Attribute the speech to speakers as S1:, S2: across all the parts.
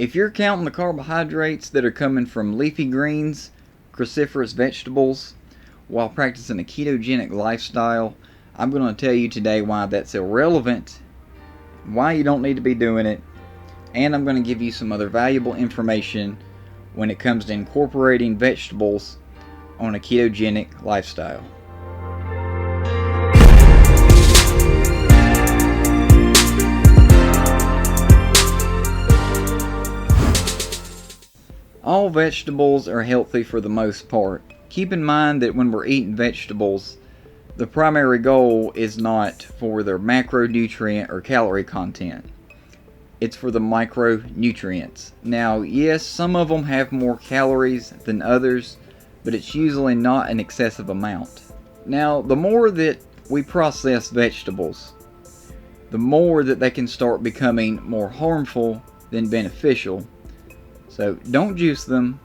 S1: If you're counting the carbohydrates that are coming from leafy greens, cruciferous vegetables, while practicing a ketogenic lifestyle, I'm going to tell you today why that's irrelevant, why you don't need to be doing it, and I'm going to give you some other valuable information when it comes to incorporating vegetables on a ketogenic lifestyle. All vegetables are healthy for the most part. Keep in mind that when we're eating vegetables, the primary goal is not for their macronutrient or calorie content. It's for the micronutrients. Now, yes, some of them have more calories than others, but it's usually not an excessive amount. Now, the more that we process vegetables, the more that they can start becoming more harmful than beneficial. So don't juice them,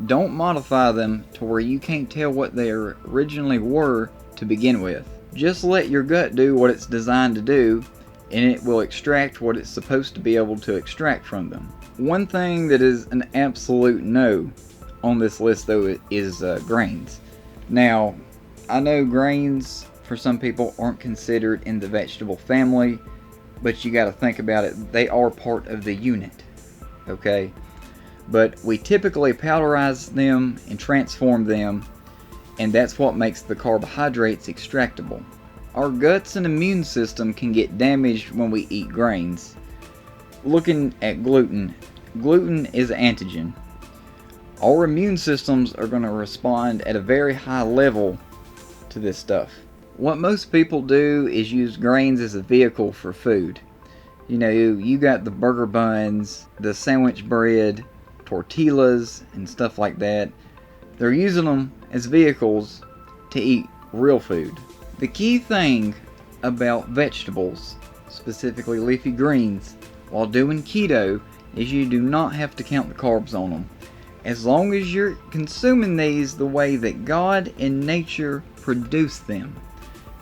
S1: don't modify them to where you can't tell what they originally were to begin with. Just let your gut do what it's designed to do, and it will extract what it's supposed to be able to extract from them. One thing that is an absolute no on this list though is grains. Now, I know grains for some people aren't considered in the vegetable family, but you got to think about it, they are part of the unit, okay? But we typically powderize them and transform them, and that's what makes the carbohydrates extractable. Our guts and immune system can get damaged when we eat grains. Looking at gluten, gluten is an antigen. Our immune systems are going to respond at a very high level to this stuff. What most people do is use grains as a vehicle for food. You know, you got the burger buns, the sandwich bread, tortillas and stuff like that. They're using them as vehicles to eat real food. The key thing about vegetables, specifically leafy greens, while doing keto is you do not have to count the carbs on them. As long as you're consuming these the way that God and nature produced them,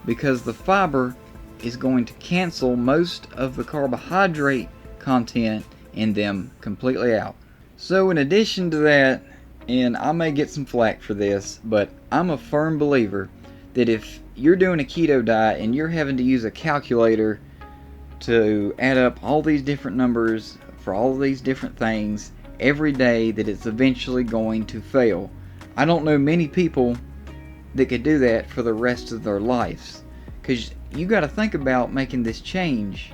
S1: because the fiber is going to cancel most of the carbohydrate content in them completely out. So in addition to that, and I may get some flack for this, but I'm a firm believer that if you're doing a keto diet and you're having to use a calculator to add up all these different numbers for all these different things every day, that it's eventually going to fail. I don't know many people that could do that for the rest of their lives, because you got to think about making this change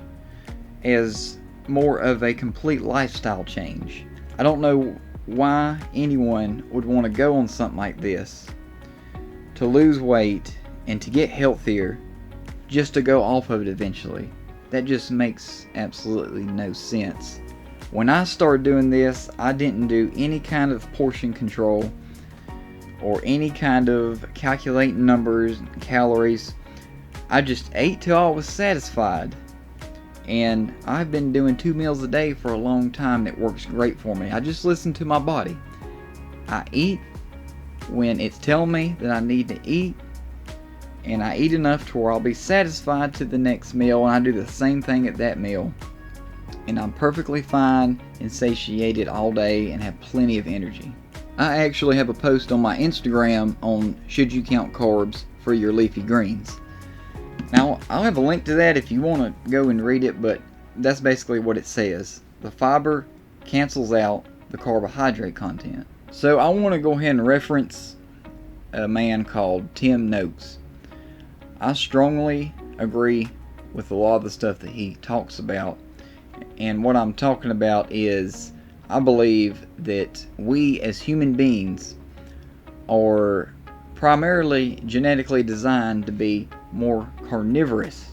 S1: as more of a complete lifestyle change. I don't know why anyone would want to go on something like this to lose weight and to get healthier just to go off of it eventually. That just makes absolutely no sense. When I started doing this, I didn't do any kind of portion control or any kind of calculating numbers and calories. I just ate till I was satisfied. And I've been doing 2 meals a day for a long time. That works great for me. I just listen to my body. I eat when it's telling me that I need to eat, and I eat enough to where I'll be satisfied to the next meal, and I do the same thing at that meal. And I'm perfectly fine and satiated all day and have plenty of energy. I actually have a post on my Instagram on should you count carbs for your leafy greens. Now, I'll have a link to that if you want to go and read it, but that's basically what it says. The fiber cancels out the carbohydrate content. So I want to go ahead and reference a man called Tim Noakes. I strongly agree with a lot of the stuff that he talks about. And what I'm talking about is, I believe that we as human beings are primarily genetically designed to be more carnivorous,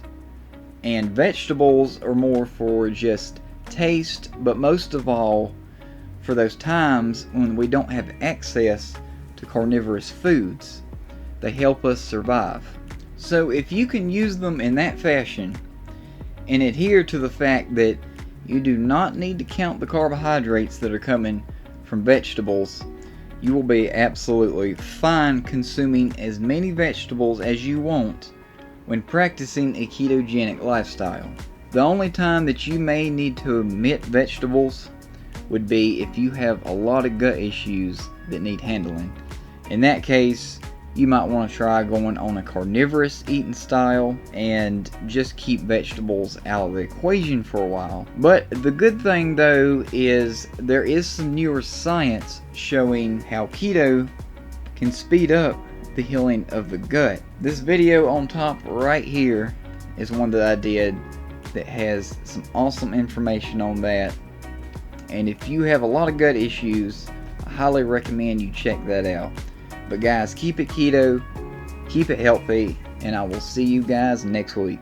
S1: and vegetables are more for just taste, but most of all for those times when we don't have access to carnivorous foods. They help us survive. So if you can use them in that fashion and adhere to the fact that you do not need to count the carbohydrates that are coming from vegetables, you will be absolutely fine consuming as many vegetables as you want when practicing a ketogenic lifestyle. The only time that you may need to omit vegetables would be if you have a lot of gut issues that need handling. In that case, you might want to try going on a carnivorous eating style and just keep vegetables out of the equation for a while. But the good thing though is there is some newer science showing how keto can speed up the healing of the gut. This video on top right here is one that I did that has some awesome information on that. And if you have a lot of gut issues, I highly recommend you check that out. But guys, keep it keto, keep it healthy, and I will see you guys next week.